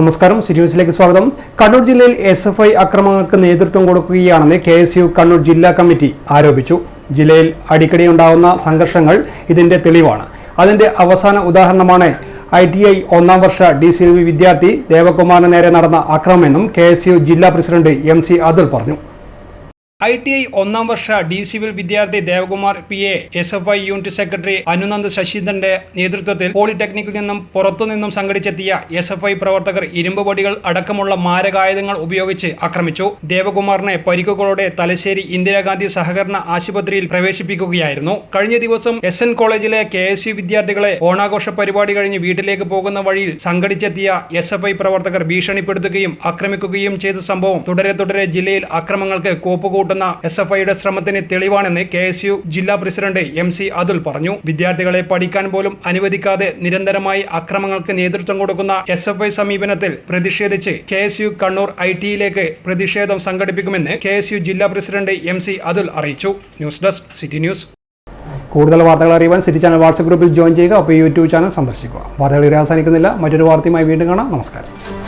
നമസ്കാരം, സിറ്റി ന്യൂസിലേക്ക് സ്വാഗതം. കണ്ണൂർ ജില്ലയിൽ SFI അക്രമങ്ങൾക്ക് നേതൃത്വം കൊടുക്കുകയാണെന്ന് KSU കണ്ണൂർ ജില്ലാ കമ്മിറ്റി ആരോപിച്ചു. ജില്ലയിൽ അടിക്കടി ഉണ്ടാകുന്ന സംഘർഷങ്ങൾ ഇതിന്റെ തെളിവാണ്. അതിന്റെ അവസാന ഉദാഹരണമാണ് ITI ഒന്നാം വർഷ DCLV വിദ്യാർത്ഥി ദേവകുമാറിന് നേരെ നടന്ന അക്രമമെന്നും KSU ജില്ലാ പ്രസിഡന്റ് MC അതുൽ പറഞ്ഞു. ITI ഒന്നാം വർഷ DCLV വിദ്യാർത്ഥി Devakumar PA SFI unit secretary Anunand ശശീന്ദ്രന്റെ നേതൃത്വത്തിൽ പോളിടെക്നിക്കിൽ നിന്നും പുറത്തുനിന്നും സംഘടിച്ചെത്തിയ SFI പ്രവർത്തകർ ഇരുമ്പ് വടികൾ അടക്കമുള്ള മാരകായുധങ്ങൾ ഉപയോഗിച്ച് ആക്രമിച്ചു. ദേവകുമാറിനെ പരിക്കുകളോടെ തലശ്ശേരി ഇന്ദിരാഗാന്ധി സഹകരണ ആശുപത്രിയിൽ പ്രവേശിപ്പിക്കുകയായിരുന്നു. കഴിഞ്ഞ ദിവസം SN കോളേജിലെ KSU വിദ്യാർത്ഥികളെ ഓണാഘോഷ പരിപാടി കഴിഞ്ഞ് വീട്ടിലേക്ക് പോകുന്ന വഴിയിൽ സംഘടിച്ചെത്തിയ SFI പ്രവർത്തകർ ഭീഷണിപ്പെടുത്തുകയും ആക്രമിക്കുകയും ചെയ്ത സംഭവം തുടരെ ജില്ലയിൽ അക്രമങ്ങൾക്ക് കോപ്പുകൂട്ടുന്ന SFIയുടെ ശ്രമത്തിന് തെളിവാണെന്ന് KSU ജില്ലാ പ്രസിഡന്റ് MC അതുൽ പറഞ്ഞു. വിദ്യാർത്ഥികളെ പഠിക്കാൻ പോലും അനുവദിക്കാതെ നിരന്തരമായി അക്രമങ്ങൾക്ക് നേതൃത്വം കൊടുക്കുന്ന SFI സമീപനത്തിൽ പ്രതിഷേധിച്ച് KSU കണ്ണൂർ ITയിലേക്ക് പ്രതിഷേധം സംഘടിപ്പിക്കുമെന്ന് KSU ജില്ലാ പ്രസിഡന്റ് MC അതുൽ അറിയിച്ചു. News desk city news. കൂടുതൽ വാർത്തകൾ അറിയുവാൻ സിറ്റി ചാനൽ വാട്സ്ആപ്പ് ഗ്രൂപ്പിൽ ജോയിൻ ചെയ്യുക. അപ്പോൾ YouTube ചാനൽ സന്ദർശിക്കുക. വാർത്തകൾ അവസാനിക്കുന്നില്ല. മറ്റൊരു വാർത്തയുമായി വീണ്ടും കാണാം. നമസ്കാരം.